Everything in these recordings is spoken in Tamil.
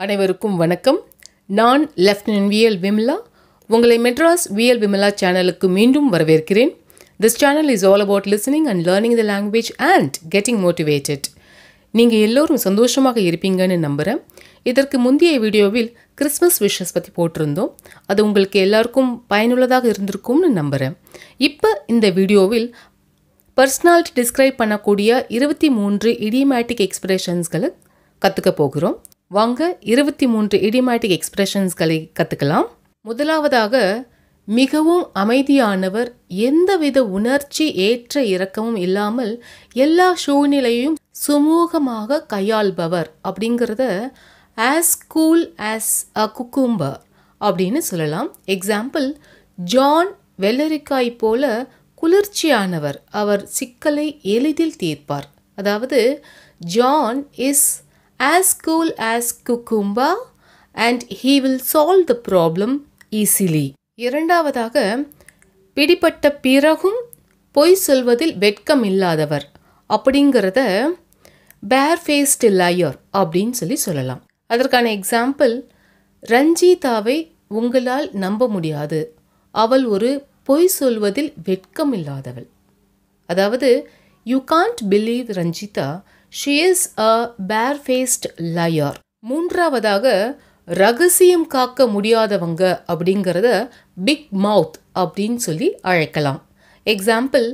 அனைவருக்கும் வணக்கம். நான் லெஃப்டினன்ட் விஎல் விமலா. உங்களை மெட்ராஸ் விஎல் விமலா சேனலுக்கு மீண்டும் வரவேற்கிறேன். This channel is all about listening and learning the language and getting motivated. நீங்கள் எல்லோரும் சந்தோஷமாக இருப்பீங்கன்னு நம்புகிறேன். இதற்கு முந்தைய வீடியோவில் கிறிஸ்மஸ் விஷஸ் பற்றி போட்டிருந்தோம். அது உங்களுக்கு எல்லாருக்கும் பயனுள்ளதாக இருந்திருக்கும்னு நம்புகிறேன். இப்போ இந்த வீடியோவில் பர்சனாலிட்டி டிஸ்கிரைப் பண்ணக்கூடிய 23 இடியமேட்டிக் எக்ஸ்பிரஷன்ஸ்களை கற்றுக்க போகிறோம். வாங்க 23 இடியமேட்டிக் எக்ஸ்பிரஷன்ஸ்களை கற்றுக்கலாம். முதலாவதாக, மிகவும் அமைதியானவர், எந்தவித உணர்ச்சி ஏற்ற இறக்கமும் இல்லாமல் எல்லா சூழ்நிலையும் சுமூகமாக கையாள்பவர் அப்படிங்கிறத as cool as a cucumber அப்படின்னு சொல்லலாம். எக்ஸாம்பிள், ஜான் வெள்ளரிக்காய் போல குளிர்ச்சியானவர், அவர் சிக்கலை எளிதில் தீர்ப்பார். அதாவது John is as cool as cucumber and he will solve the problem easily. இரண்டாவதாக, பிடிபட்ட பிறகும் பொய் சொல்வதில் வெட்கம் இல்லாதவர் அப்படிங்கிறத barefaced liar அப்படின்னு சொல்லலாம். அதற்கான எக்ஸாம்பிள், ரஞ்சிதாவை உங்களால் நம்ப முடியாது, அவள் ஒரு பொய் சொல்வதில் வெட்கம் இல்லாதவள். அதாவது you can't believe Ranjita, she is a barefaced liar. மூன்றாவதாக, ரகசியம் காக்க முடியாதவங்க அப்படிங்கிறத பிக் மவுத் அப்படின்னு சொல்லி அழைக்கலாம். எக்ஸாம்பிள்,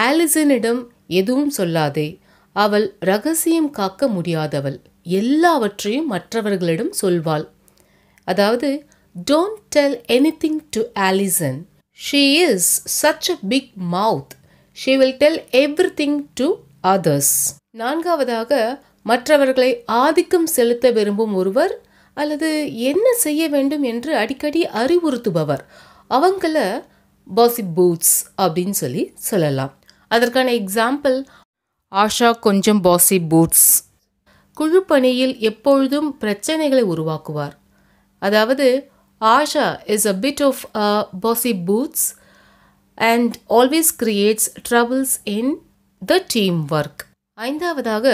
ஆலிசனிடம் எதுவும் சொல்லாதே, அவள் ரகசியம் காக்க முடியாதவள், எல்லாவற்றையும் மற்றவர்களிடம் சொல்வாள். அதாவது don't tell anything to Alison, she is such a big mouth, she will tell everything to others. நான்காவதாக, மற்றவர்களை ஆதிக்கம் செலுத்த விரும்பும் ஒருவர் அல்லது என்ன செய்ய வேண்டும் என்று அடிக்கடி அறிவுறுத்துபவர், அவங்கள பாசிப் பூட்ஸ் அப்படின்னு சொல்லலாம். அதற்கான எக்ஸாம்பிள், ஆஷா கொஞ்சம் பாசிப் பூட்ஸ். குழு பணியில் எப்பொழுதும் பிரச்சனைகளை உருவாக்குவார். அதாவது Asha is a bit of a bossy boots and always creates troubles in the teamwork. ஐந்தாவதாக,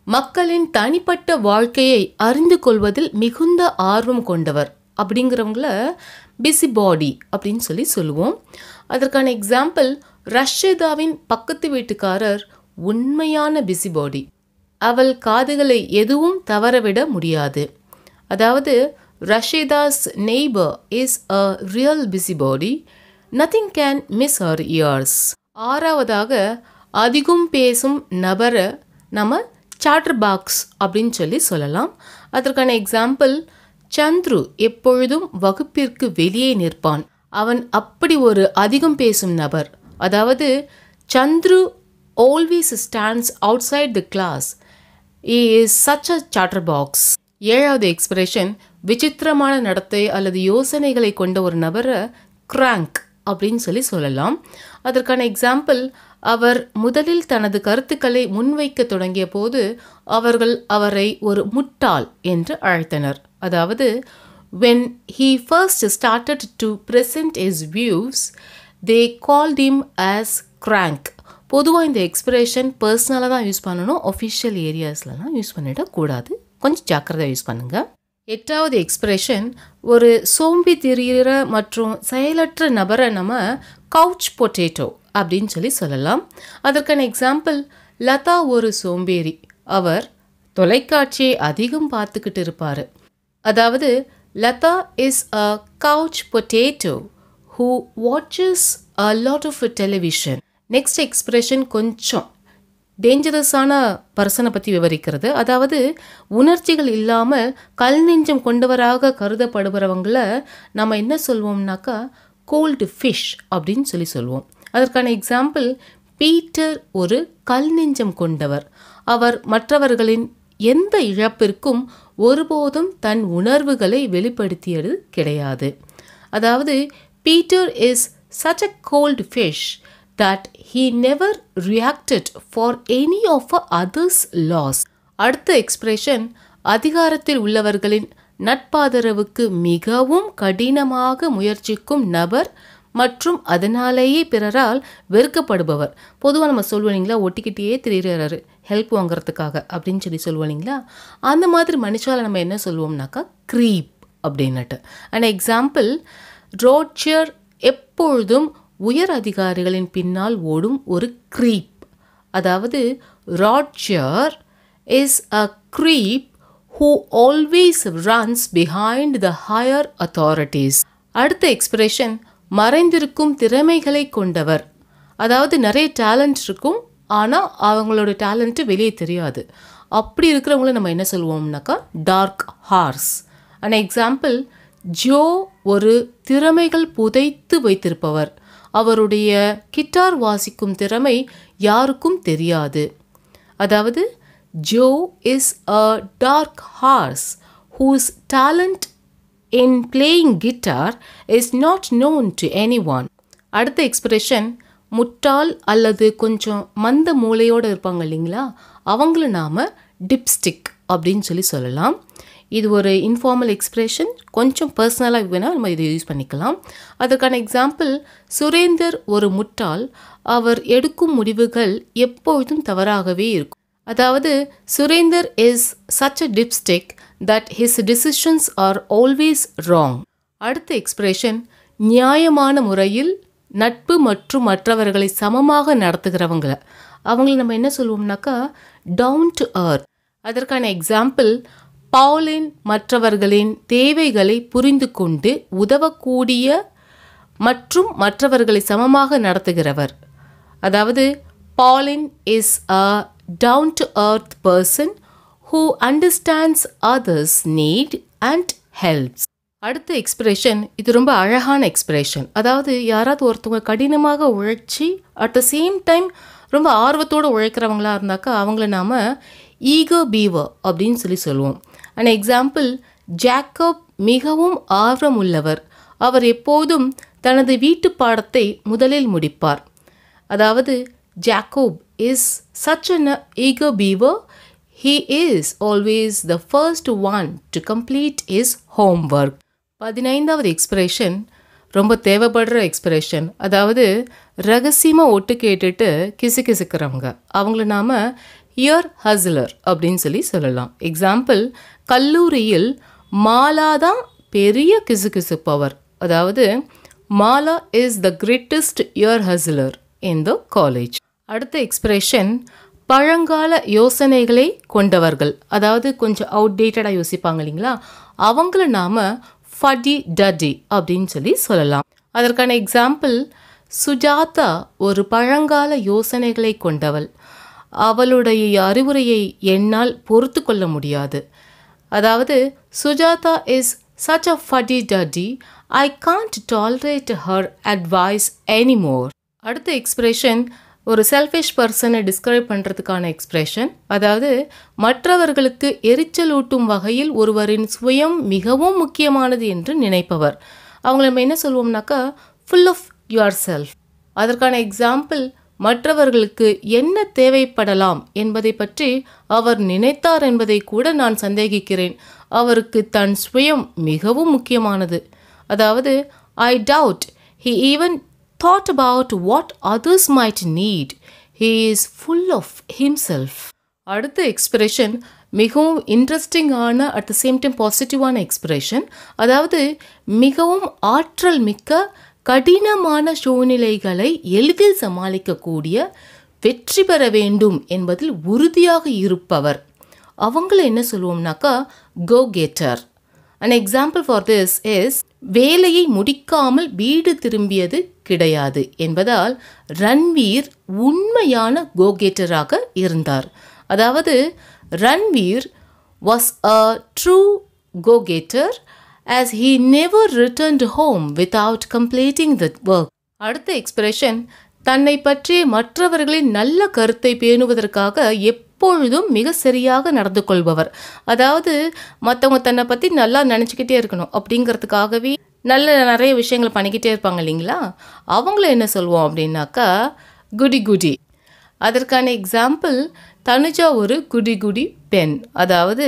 மக்களின் தனிப்பட்ட வாழ்க்கையை அறிந்து கொள்வதில் மிகுந்த ஆர்வம் கொண்டவர் அப்படிங்கிறவங்கள பிஸிபாடி அப்படின்னு சொல்லுவோம். அதற்கான எக்ஸாம்பிள், ரஷிதாவின் பக்கத்து வீட்டுக்காரர் உண்மையான பிஸிபாடி, அவள் காதுகளை எதுவும் தவறவிட முடியாது. அதாவது Rashida's neighbour is a real busybody, nothing can miss her ears. ஆறாவதாக, அதிகம் பேசும் நபரை நம்ம சாட்டர் பாக்ஸ் அப்படின்னு சொல்லலாம். அதற்கான எக்ஸாம்பிள், சந்துரு எப்பொழுதும் வகுப்பிற்கு வெளியே நிற்பான், அவன் அப்படி ஒரு அதிகம் பேசும் நபர். அதாவது Chandru always stands outside the class, he is such a chatterbox. ஏழாவது எக்ஸ்பிரஷன், விசித்திரமான நடத்தை அல்லது யோசனைகளை கொண்ட ஒரு நபரை கிராங்க் அப்படின்னு சொல்லலாம். அதற்கான எக்ஸாம்பிள், அவர் முதலில் தனது கருத்துக்களை முன்வைக்க தொடங்கிய போது அவர்கள் அவரை ஒரு முட்டாள் என்று அழைத்தனர். அதாவது when he first started to present his views, they called him as crank. பொதுவாக இந்த எக்ஸ்பிரஷன் பர்சனலாக தான் யூஸ் பண்ணணும், ஒஃபிஷியல் ஏரியாஸ்லாம் யூஸ் பண்ணிடக்கூடாது, கொஞ்சம் ஜாக்கிரதையாக யூஸ் பண்ணுங்கள். எட்டாவது எக்ஸ்பிரஷன், ஒரு சோம்பி திரிகிற மற்றும் செயலற்ற நபரை நம்ம கவுச் பொட்டேட்டோ அப்படின்னு சொல்லலாம். அதற்கான எக்ஸாம்பிள், லதா ஒரு சோம்பேறி, அவர் தொலைக்காட்சியை அதிகம் பார்த்துக்கிட்டு இருப்பார். அதாவது Latha is a couch potato who watches a lot of television. Next expression கொஞ்சம் டேஞ்சரஸான பர்சனை பற்றி விவரிக்கிறது. அதாவது உணர்ச்சிகள் இல்லாமல் கல் நெஞ்சம் கொண்டவராக கருதப்படுபவங்களை நம்ம என்ன சொல்வோம்னாக்கா கோல்டு ஃபிஷ் அப்படின்னு சொல்லுவோம். அதற்கான எக்ஸாம்பிள், பீட்டர் ஒரு கல் நெஞ்சம் கொண்டவர், அவர் மற்றவர்களின் எந்த இழப்பிற்கும் ஒருபோதும் தன் உணர்வுகளை வெளிப்படுத்தியது கிடையாது. அதாவது Peter is such a cold fish that he never reacted for any of others' loss. அடுத்த எக்ஸ்பிரஷன், அதிகாரத்தில் உள்ளவர்களின் நட்பாதரவுக்கு மிகவும் கடினமாக முயற்சிக்கும் நபர் மற்றும் அதனாலேயே பிறரால் வெறுக்கப்படுபவர். பொதுவாக நம்ம சொல்லுவோம் இல்லைங்களா, ஒட்டிக்கிட்டே திரிகிறாரு ஹெல்ப் வாங்குறதுக்காக அப்படின்னு சொல்லுவோம் இல்லைங்களா, அந்த மாதிரி மனுஷால நம்ம என்ன சொல்லுவோம்னாக்கா க்ரீப் அப்படின்னுட்டு. அண்ட் எக்ஸாம்பிள், ரோட்சர் எப்பொழுதும் உயர் அதிகாரிகளின் பின்னால் ஓடும் ஒரு க்ரீப். அதாவது Rodger is a creep who always runs behind the higher authorities. அடுத்த எக்ஸ்பிரஷன், மறைந்திருக்கும் திறமைகளை கொண்டவர். அதாவது நிறைய டேலண்ட் இருக்கும், ஆனால் அவங்களோட டேலண்ட்டு வெளியே தெரியாது. அப்படி இருக்கிறவங்கள நம்ம என்ன சொல்லுவோம்னாக்கா dark horse. And example, Joe ஒரு திறமைகள் புதைத்து வைத்திருப்பவர். அவருடைய கிட்டார் வாசிக்கும் திறமை யாருக்கும் தெரியாது. அதாவது Joe is a dark horse whose talent in playing guitar is not known to anyone. அடுத்த எக்ஸ்பிரஷன், முட்டாள் அல்லது கொஞ்சம் மந்த மூளையோடு இருப்பாங்க இல்லைங்களா, அவங்கள நாம் டிப்ஸ்டிக் அப்படின்னு சொல்லலாம். இது ஒரு இன்ஃபார்மல் எக்ஸ்பிரஷன், கொஞ்சம் பர்சனலாக வேணால் நம்ம இதை யூஸ் பண்ணிக்கலாம். அதற்கான எக்ஸாம்பிள், சுரேந்தர் ஒரு முட்டாள், அவர் எடுக்கும் முடிவுகள் எப்பொழுதும் தவறாகவே இருக்கும். அதாவது Surender is such a dipstick that his decisions are always wrong. அடுத்த எக்ஸ்பிரஷன், நியாயமான முறையில் நட்பு மற்றும் மற்றவர்களை சமமாக நடத்துகிறவங்கள அவங்கள நம்ம என்ன சொல்லுவோம்னாக்கா டவுன் டு earth. அதற்கான எக்ஸாம்பிள், பவுலின் மற்றவர்களின் தேவைகளை புரிந்து கொண்டு உதவக்கூடிய மற்றும் மற்றவர்களை சமமாக நடத்துகிறவர். அதாவது Pauline is a down-to-earth person who understands others' need and helps. அடுத்த எக்ஸ்பிரஷன், இது ரொம்ப அழகான எக்ஸ்பிரஷன். அதாவது யாராவது ஒருத்தவங்க கடினமாக உழைச்சி அட் த சேம் டைம் ரொம்ப ஆர்வத்தோடு உழைக்கிறவங்களா இருந்தாக்கா அவங்கள நாம் ஈகோ பீவர் அப்படின்னு சொல்லுவோம். அண்ட் எக்ஸாம்பிள், ஜாக்கப் மிகவும் ஆர்வம் உள்ளவர். அவர் எப்போதும் தனது வீட்டு பாடத்தை முதலில் முடிப்பார். அதாவது Jacob is such an eager beaver. He is always the first one to complete his homework. 15வது எக்ஸ்பிரஷன் ரொம்ப தேவைப்படுற எக்ஸ்பிரஷன். அதாவது ரகசியமாக ஒட்டு கேட்டுட்டு கிசுக்கிறவங்க அவங்கள நாம் இயர் ஹஸ்லர் அப்படின்னு சொல்லலாம். எக்ஸாம்பிள், கல்லூரியில் மாலா தான் பெரிய கிசுப்பவர். அதாவது Mala is the greatest year hustler in the college. அடுத்த எக்ஸ்பிரஷன், பழங்கால யோசனைகளை கொண்டவர்கள். அதாவது கொஞ்சம் அவுடேட்டடாக யோசிப்பாங்க இல்லைங்களா, அவங்கள நாம் ஃபடி டடி அப்படின்னு சொல்லலாம். அதற்கான எக்ஸாம்பிள், சுஜாதா ஒரு பழங்கால யோசனைகளை கொண்டவள். அவளுடைய அறிவுரையை என்னால் பொறுத்து கொள்ள முடியாது. அதாவது Sujatha is such a fuddy duddy, I can't tolerate her advice anymore. அடுத்த எக்ஸ்பிரஷன் ஒரு செல்ஃபிஷ் பர்சனை டிஸ்கிரைப் பண்ணுறதுக்கான எக்ஸ்பிரஷன். அதாவது மற்றவர்களுக்கு எரிச்சலூட்டும் வகையில் ஒருவரின் சுயம் மிகவும் முக்கியமானது என்று நினைப்பவர். அவங்கள நம்ம என்ன சொல்லுவோம்னாக்கா ஃபுல் ஆஃப் யுவர் செல்ஃப். அதற்கான எக்ஸாம்பிள், மற்றவர்களுக்கு என்ன தேவைப்படலாம் என்பதை பற்றி அவர் நினைத்தார் என்பதை கூட நான் சந்தேகிக்கிறேன். அவருக்கு தன் சுயம் மிகவும் முக்கியமானது. அதாவது I doubt he even thought about what others might need. He is full of himself. அடுத்த எக்ஸ்பிரஷன் மிகவும் இன்ட்ரெஸ்டிங்கான அட் த சேம் டைம் பாசிட்டிவான எக்ஸ்பிரஷன். அதாவது மிகவும் ஆற்றல் மிக்க கடினமான சூழ்நிலைகளை எளிதில் சமாளிக்கக்கூடிய, வெற்றி பெற வேண்டும் என்பதில் உறுதியாக இருப்பவர். அவங்கள என்ன சொல்லுவோம்னாக்கா கோ getter. An example for this is, வேலையை முடிக்காமல் வீடு திரும்பியது கிடையாது என்பதால் ரன்வீர் உண்மையான கோகேட்டராக இருந்தார். அதாவது Ranveer was a true go-getter as he never returned home without completing the work. அடுத்த எக்ஸ்பிரஷன், தன்னை பற்றிய மற்றவர்களின் நல்ல கருத்தை பேணுவதற்காக எப்பொழுதும் மிக சரியாக நடந்து கொள்பவர். அதாவது மற்றவங்க தன்னை பற்றி நல்லா நினச்சிக்கிட்டே இருக்கணும் அப்படிங்கிறதுக்காகவே நிறைய விஷயங்கள் பண்ணிக்கிட்டே இருப்பாங்க இல்லைங்களா, அவங்கள என்ன சொல்லுவோம் அப்படின்னாக்கா குடி குடி. அதற்கான எக்ஸாம்பிள், தனுஜா ஒரு குடி குடி பெண். அதாவது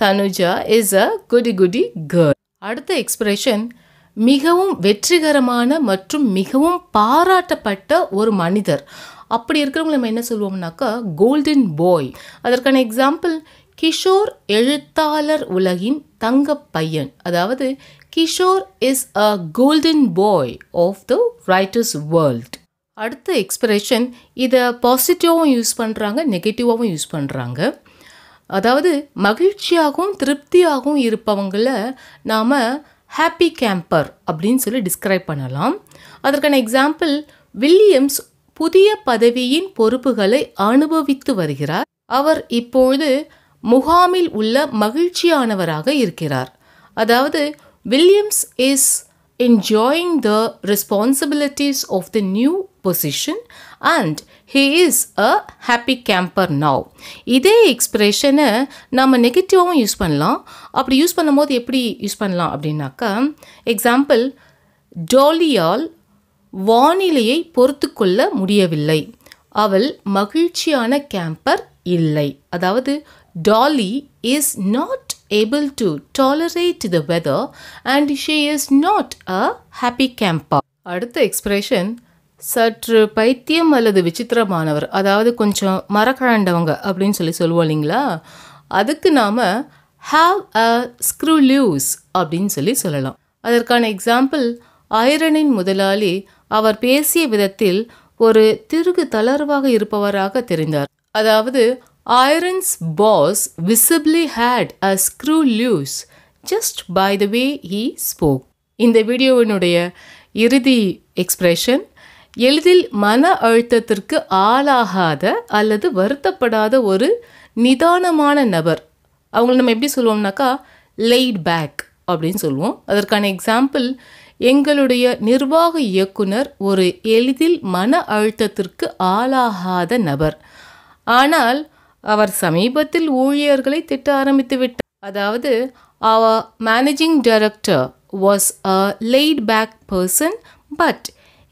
தனுஜா இஸ் அ குடி குடி கேர்ள். அடுத்த எக்ஸ்பிரஷன், மிகவும் வெற்றிகரமான மற்றும் மிகவும் பாராட்டப்பட்ட ஒரு மனிதர். அப்படி இருக்கிறவங்க நம்ம என்ன சொல்லுவோம்னாக்கா கோல்டன் பாய். அதற்கான எக்ஸாம்பிள் கிஷோர் எழுத்தாளர் உலகின் தங்க பையன். அதாவது Kishore is a golden boy of the writers world. அடுத்த எக்ஸ்பிரஷன் இதை பாசிட்டிவாகவும் யூஸ் பண்ணுறாங்க, நெகட்டிவாகவும் யூஸ் பண்ணுறாங்க. அதாவது மகிழ்ச்சியாகவும் திருப்தியாகவும் இருப்பவங்கள நாம் ஹாப்பி கேம்பர் அப்படின்னு சொல்லி டிஸ்கிரைப் பண்ணலாம். அதற்கான எக்ஸாம்பிள் வில்லியம்ஸ் புதிய பதவியின் பொறுப்புகளை அனுபவித்து வருகிறார். அவர் இப்பொழுது முகாமில் உள்ள மகிழ்ச்சியானவராக இருக்கிறார். அதாவது Williams is enjoying the responsibilities of the new position and he is a happy camper now. இதே எக்ஸ்பிரஷனை நம்ம நெகட்டிவாகவும் யூஸ் பண்ணலாம். அப்படி யூஸ் பண்ணும்போது எப்படி யூஸ் பண்ணலாம் அப்படின்னாக்கா எக்ஸாம்பிள் டாலியால் வானிலையை பொறுத்து கொள்ள முடியவில்லை, அவள் மகிழ்ச்சியான கேம்பர் இல்லை. அதாவது tally is not able to tolerate the weather and she is not a happy camper. அடுத்த எக்ஸ்பிரஷன் சற்று பைத்தியம் அல்லது விசித்திரமானவர், அதாவது கொஞ்சம் மரக்கழண்டவங்க அப்படின்னு சொல்லுவோம் இல்லைங்களா. அதுக்கு நாம் have a screw loose அப்படின்னு சொல்லலாம். அதற்கான எக்ஸாம்பிள் ஐரனின் முதலாளி அவர் பேசிய விதத்தில் ஒரு திருகு தளர்வாக இருப்பவராக தெரிந்தார். அதாவது Iron's boss visibly had a screw loose just by the way he spoke. இந்த வீடியோவினுடைய இறுதி எக்ஸ்பிரஷன் எளிதில் மன அழுத்தத்திற்கு ஆளாகாத அல்லது வருத்தப்படாத ஒரு நிதானமான நபர். அவங்கள நம்ம எப்படி சொல்லுவோம்னாக்கா laid back அப்படின்னு சொல்லுவோம். அதற்கான எக்ஸாம்பிள் எங்களுடைய நிர்வாக இயக்குனர் ஒரு எளிதில் மன அழுத்தத்திற்கு ஆளாகாத நபர், ஆனால் அவர் சமீபத்தில் ஊழியர்களை திட்ட ஆரம்பித்து விட்டார். அதாவது our managing director was a laid back person but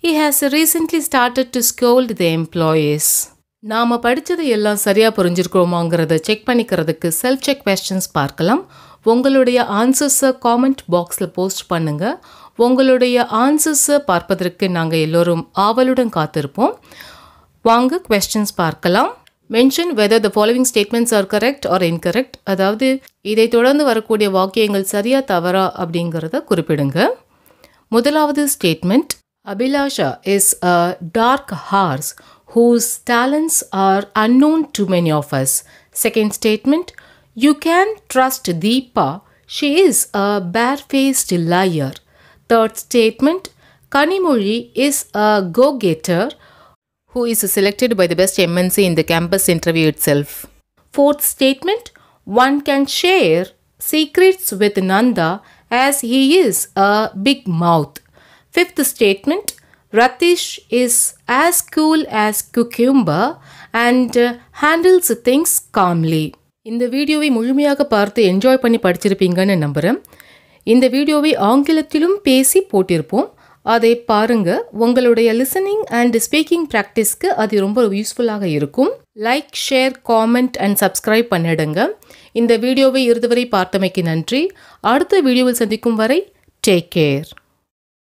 he has recently started to scold the employees. நாம் படித்ததை எல்லாம் சரியாக புரிஞ்சிருக்கிறோமாங்கிறத செக் பண்ணிக்கிறதுக்கு செல்ஃப் செக் கொஸ்டின்ஸ் பார்க்கலாம். உங்களுடைய ஆன்சர்ஸை காமெண்ட் பாக்ஸில் போஸ்ட் பண்ணுங்கள். உங்களுடைய ஆன்சர்ஸை பார்ப்பதற்கு நாங்கள் எல்லோரும் ஆவலுடன் காத்திருப்போம். வாங்க கொஸ்டின்ஸ் பார்க்கலாம். Mention whether the following statements are correct or incorrect. அதாவது இதை தொடர்ந்து வரக்கூடிய வாக்கியங்கள் சரியா தவறா அப்படிங்கிறத குறிப்பிடுங்க. முதலாவது statement, Abhilasha is a dark horse whose talents are unknown to many of us. Second statement, you can trust Deepa, she is a barefaced liar. Third statement, Kanimozhi is a go-getter who is selected by the best MNC in the campus interview itself. Fourth statement, one can share secrets with Nanda as he is a big mouth. Fifth statement, Ratish is as cool as cucumber and handles things calmly. இந்த வீடியோவை முழுமையாக பார்த்து என்ஜாய் பண்ணி படிச்சிருப்பீங்கன்னு நம்புகிறேன். இந்த வீடியோவை ஆங்கிலத்திலும் பேசி போட்டிருப்போம். அதை பாருங்க. உங்களுடைய லிசனிங் அண்ட் ஸ்பீக்கிங் ப்ராக்டிஸ்க்கு அது ரொம்ப யூஸ்ஃபுல்லாக இருக்கும். Like, share, comment and subscribe பண்ணிடுங்க. இந்த வீடியோவை இறுதிவரை பார்த்தமைக்கு நன்றி. அடுத்த வீடியோவில் சந்திக்கும் வரை டேக் கேர்.